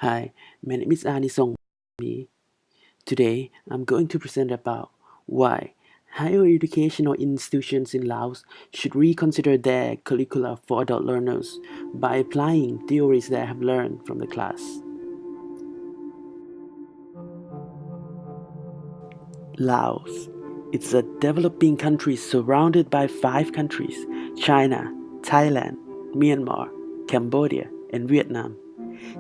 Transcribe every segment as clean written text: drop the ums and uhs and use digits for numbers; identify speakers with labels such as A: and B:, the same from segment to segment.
A: Hi, my name is Anisong VONGLATSAMY. Today, I'm going to present about why higher educational institutions in Laos should reconsider their curricula for adult learners by applying theories they have learned from the class. Laos. It's a developing country surrounded by five countries: China, Thailand, Myanmar, Cambodia, and Vietnam.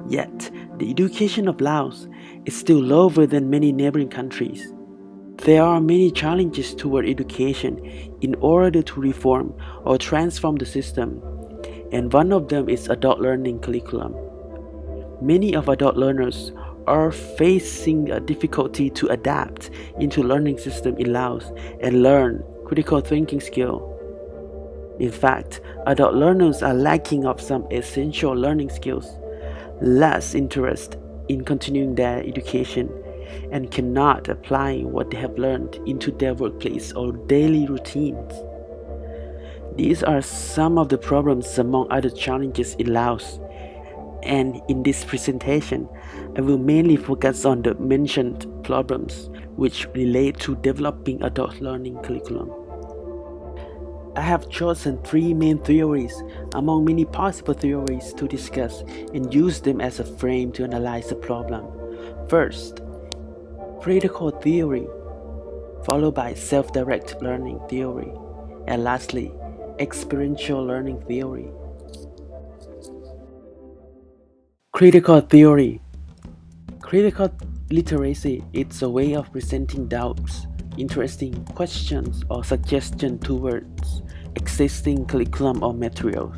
A: Yet, the education of Laos is still lower than many neighboring countries. There are many challenges toward education in order to reform or transform the system, and one of them is adult learning curriculum. Many of adult learners are facing a difficulty to adapt into learning system in Laos and learn critical thinking skill. In fact, adult learners are lacking of some essential learning skills, less interest in continuing their education, and cannot apply what they have learned into their workplace or daily routines. These are some of the problems among other challenges in Laos, and in this presentation, I will mainly focus on the mentioned problems which relate to developing adult learning curriculum. I have chosen three main theories among many possible theories to discuss and use them as a frame to analyze the problem. First, critical theory, followed by self-direct learning theory, and lastly, experiential learning theory. Critical theory. Critical literacy is a way of presenting doubts, interesting questions, or suggestions towards existing curriculum or material.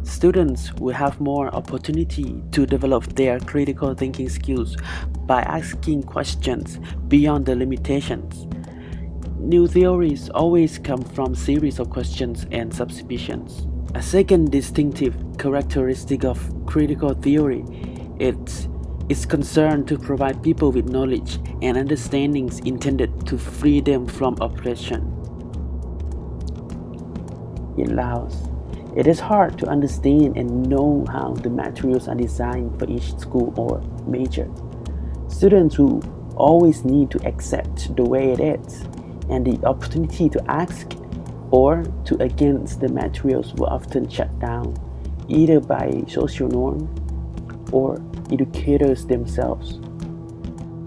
A: Students will have more opportunity to develop their critical thinking skills by asking questions beyond the limitations. New theories always come from series of questions and suppositions. A second distinctive characteristic of critical theory is concerned to provide people with knowledge and understandings intended to free them from oppression. In Laos, it is hard to understand and know how the materials are designed for each school or major. Students will always need to accept the way it is, and the opportunity to ask or to against the materials were often shut down, either by social norm or educators themselves.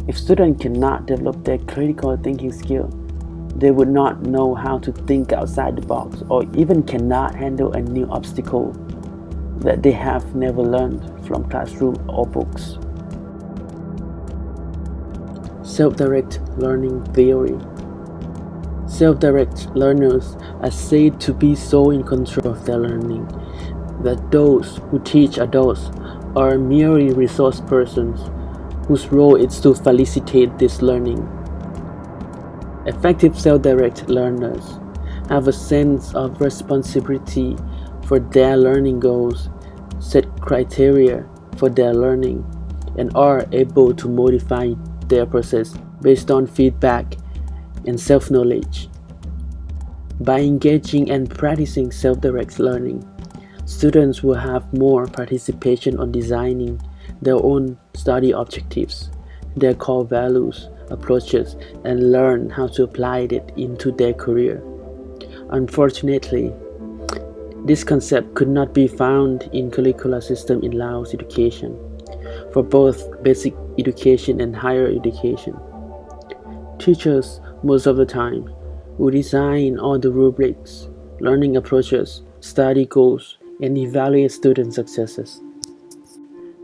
A: If students cannot develop their critical thinking skill, they would not know how to think outside the box or even cannot handle a new obstacle that they have never learned from classroom or books. Self-direct learning theory. Self-direct learners are said to be so in control of their learning that those who teach adults are merely resource persons whose role is to facilitate this learning. Effective self-direct learners have a sense of responsibility for their learning goals, set criteria for their learning, and are able to modify their process based on feedback and self-knowledge. By engaging and practicing self-direct learning, students will have more participation on designing their own study objectives, their core values, approaches, and learn how to apply it into their career. Unfortunately, this concept could not be found in curricular system in Laos education, for both basic education and higher education. Teachers, most of the time, will design all the rubrics, learning approaches, study goals, and evaluate student successes.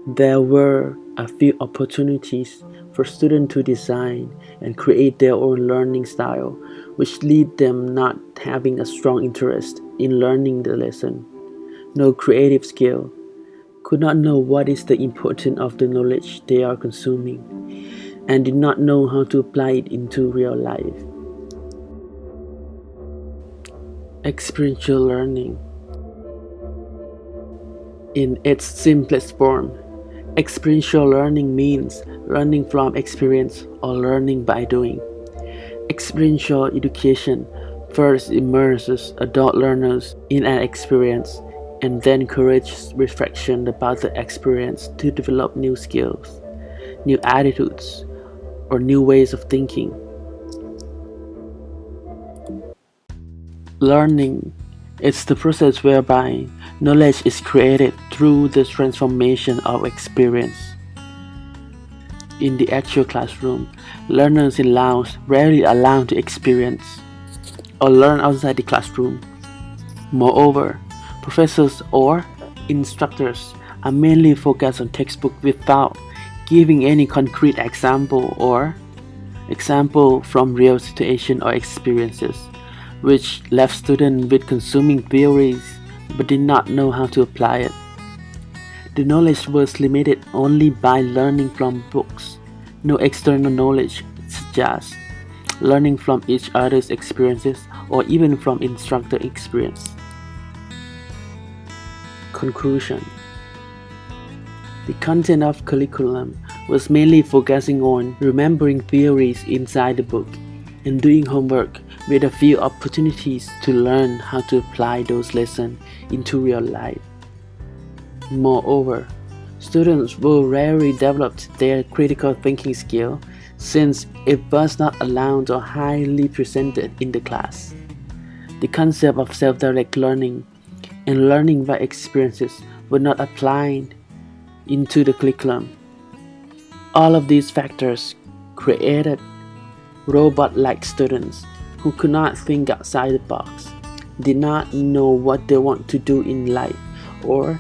A: There were a few opportunities for students to design and create their own learning style, which lead them not having a strong interest in learning the lesson, no creative skill, could not know what is the importance of the knowledge they are consuming, and did not know how to apply it into real life. Experiential learning. In its simplest form, experiential learning means learning from experience or learning by doing. Experiential education first immerses adult learners in an experience and then encourage reflection about the experience to develop new skills, new attitudes, or new ways of thinking. Learning is the process whereby knowledge is created through the transformation of experience. In the actual classroom, learners in labs rarely allowed to experience or learn outside the classroom. Moreover, professors or instructors are mainly focused on textbook without giving any concrete example from real situation or experiences, which left students with consuming theories but did not know how to apply it. The knowledge was limited only by learning from books, no external knowledge such as learning from each other's experiences or even from instructor experience. Conclusion. The content of curriculum was mainly focusing on remembering theories inside the book and doing homework with a few opportunities to learn how to apply those lessons into real life. Moreover, students will rarely develop their critical thinking skill since it was not allowed or highly presented in the class. The concept of self-direct learning and learning by experiences were not applied into the curriculum. All of these factors created robot-like students who could not think outside the box, did not know what they want to do in life, or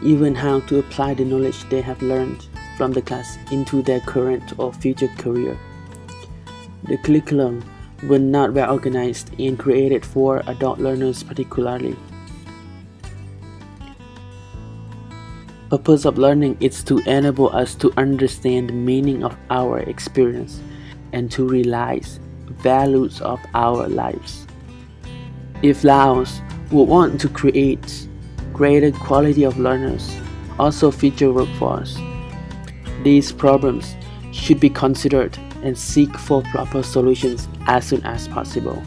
A: even how to apply the knowledge they have learned from the class into their current or future career. The curriculum were not well organized and created for adult learners particularly. The purpose of learning is to enable us to understand the meaning of our experience and to realize values of our lives. If Laos would want to create greater quality of learners, also future workforce, these problems should be considered and seek for proper solutions as soon as possible.